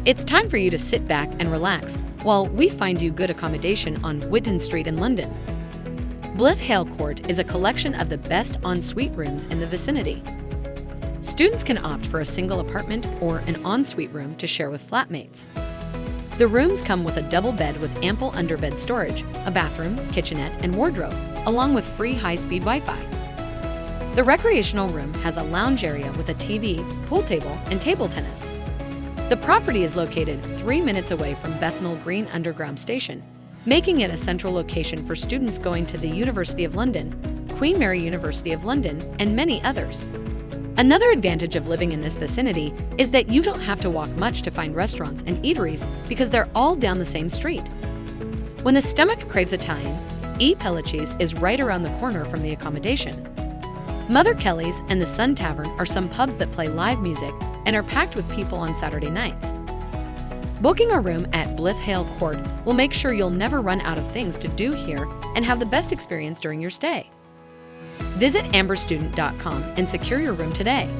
It's time for you to sit back and relax while we find you good accommodation on Witan Street in London. Blithehale Court is a collection of the best en-suite rooms in the vicinity. Students can opt for a single apartment or an en-suite room to share with flatmates. The rooms come with a double bed with ample underbed storage, a bathroom, kitchenette, and wardrobe, along with free high-speed Wi-Fi. The recreational room has a lounge area with a TV, pool table, and table tennis. The property is located 3 minutes away from Bethnal Green Underground Station, making it a central location for students going to the University of London, Queen Mary University of London, and many others. Another advantage of living in this vicinity is that you don't have to walk much to find restaurants and eateries because they're all down the same street. When the stomach craves Italian, E. Pellicci's is right around the corner from the accommodation. Mother Kelly's and the Sun Tavern are some pubs that play live music and are packed with people on Saturday nights. Booking a room at Blithehale Court will make sure you'll never run out of things to do here and have the best experience during your stay. Visit amberstudent.com and secure your room today.